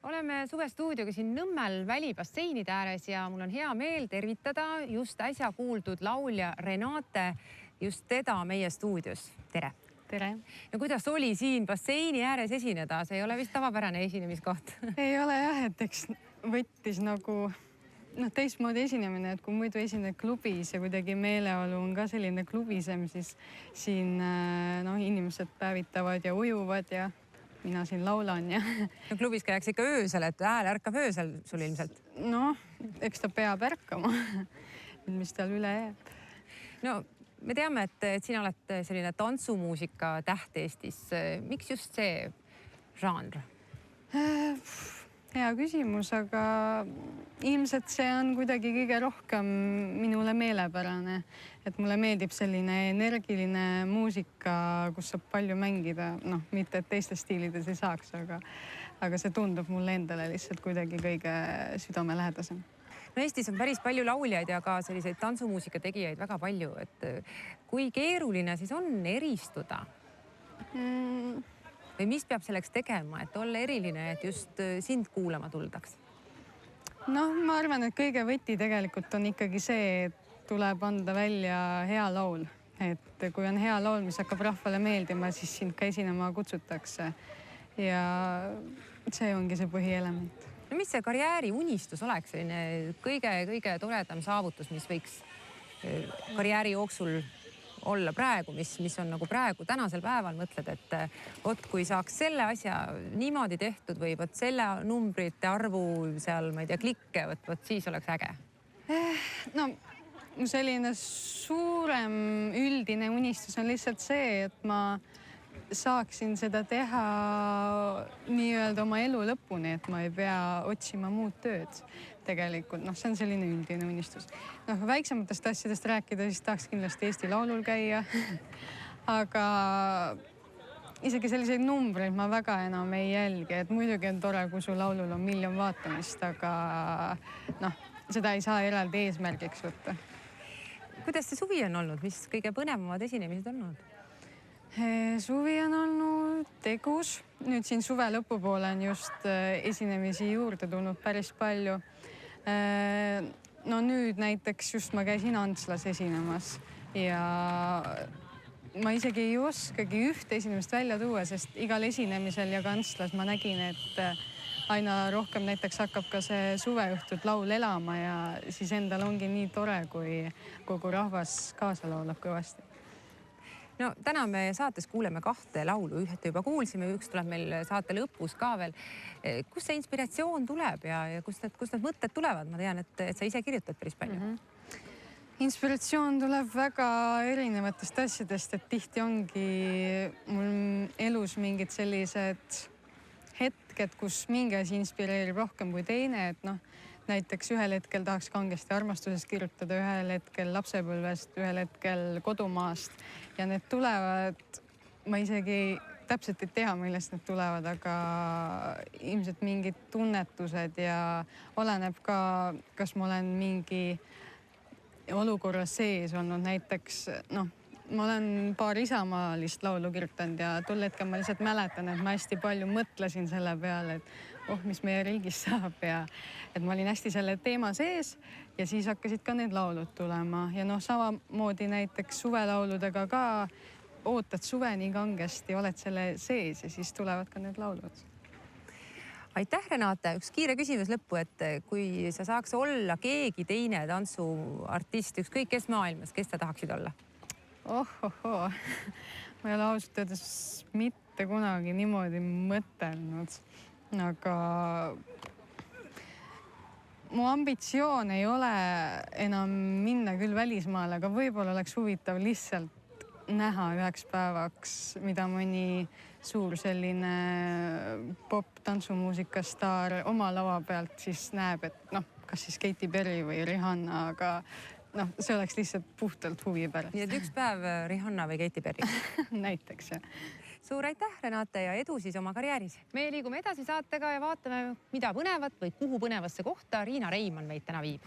Oleme suvestuudioga siin Nõmmel välibasseinide ääres ja mul on hea meel tervitada just äsja kuuldud laulja Renate, just teda meie stuudios. Tere! Tere! No kuidas oli siin basseini ääres esineda? See ei ole vist tavapärane esinemiskoht. Ei ole jah, et eks võttis nagu teistmoodi esinemine, et kui muidu esined klubis ja kuidagi meeleolu on ka selline klubisem, siis siin inimesed päevitavad ja ujuvad ja mina siin laulan ja... No klubis käiakse ikka öösel, et hääl ärkab öösel sul ilmselt. Noh, eks ta peab ärkama, mis tal üle jääb. No me teame, et sina oled selline tantsumuusika täht Eestis. Miks just see žanr? Hea küsimus, aga ilmselt see on kuidagi kõige rohkem minule meelepärane. Et mulle meeldib selline energiline muusika, kus saab palju mängida. Mitte et teistes stiilides ei saaks, aga see tundub mulle endale lihtsalt kuidagi kõige südamelähedasem. No Eestis on päris palju lauljaid ja ka selliseid tantsumuusika tegijaid väga palju. Et kui keeruline siis on eristuda? Või mis peab selleks tegema, et olla eriline, et just sind kuulama tuldaks? Ma arvan, et kõige võti tegelikult on ikkagi see, et tuleb anda välja hea laul. Et kui on hea laul, mis hakkab rahvale meeldima, siis sind ka esinema kutsutakse. Ja see ongi see põhielement. No mis see karjääri unistus oleks? Kõige toredam saavutus, mis võiks karjääri jooksul olla praegu, mis on nagu praegu tänasel päeval mõtled, et kui saaks selle asja niimoodi tehtud või selle numbrite arvu seal, ma ei tea, klikke, siis oleks äge. Selline suurem üldine unistus on lihtsalt see, et ma saaksin seda teha nii-öelda oma elu lõpuni, et ma ei pea otsima muud tööd. Tegelikult, see on selline üldine unistus. Väiksematest asjadest rääkida, siis tahaks kindlasti Eesti Laulul käia. Aga isegi selliseid numbreid ma väga enam ei jälgi. Et muidugi on tore, kui su laulul on 1 miljon vaatamist, aga seda ei saa eraldi eesmärgiks võtta. Kuidas see suvi on olnud? Mis kõige põnevamad esinemised on olnud? Suvi on olnud tegus. Nüüd siin suve lõpupoole on just esinemisi juurde tulnud päris palju. Nüüd näiteks just ma käisin Antslas esinemas ja ma isegi ei oskagi ühte esinemist välja tuua, sest igal esinemisel ja ka Antslas ma nägin, et aina rohkem näiteks hakkab ka see suveõhtut laul elama ja siis endal ongi nii tore, kui kogu rahvas kaasa laulab kõvasti. No täna me saates kuuleme 2 laulu, ühte juba kuulsime, üks tuleb meil saate lõpus ka veel. Kust see inspiratsioon tuleb ja kust need mõtted tulevad? Ma tean, et sa ise kirjutad päris palju. Inspiratsioon tuleb väga erinevatest asjadest, et tihti ongi mul elus mingid sellised hetked, kus mingi asi inspireerib rohkem kui teine, et näiteks ühel hetkel tahaks kangesti armastusest kirjutada, ühel hetkel lapsepõlvest, ühel hetkel kodumaast ja need tulevad, ma isegi täpselt ei tea, millest need tulevad, aga ilmselt mingid tunnetused ja oleneb ka, kas ma olen mingi olukorra sees olnud näiteks, ma olen paar isamaalist laulu kirjutanud ja tol hetkel ma lihtsalt mäletan, et ma hästi palju mõtlesin selle peale, et mis meie riigis saab ja et ma olin hästi selle teema sees ja siis hakkasid ka need laulud tulema ja samamoodi näiteks suvelauludega ka ootad suve nii kangesti, oled selle sees ja siis tulevad ka need laulud. Aitäh, Renate! Üks kiire küsimus lõppu, et kui sa saaks olla keegi teine tantsuartist, ükskõik kes maailmas, kes sa tahaksid olla? Ma ei ole ausalt öeldes mitte kunagi niimoodi mõtelnud, aga mu ambitsioon ei ole enam minna küll välismaale, aga võib-olla oleks huvitav lihtsalt näha üheks päevaks, mida mõni suur selline pop-tantsumuusika staar oma lava pealt siis näeb, et kas siis Katy Perry või Rihanna, aga see oleks lihtsalt puhtalt huvi pärast. Nii et üks päev Rihanna või Katy Perry? Näiteks, jah. Suur aitäh, Renate, ja edu siis oma karjääris. Me liigume edasi saatega ja vaatame, mida põnevat või kuhu põnevasse kohta Riina Reimann meid täna viib.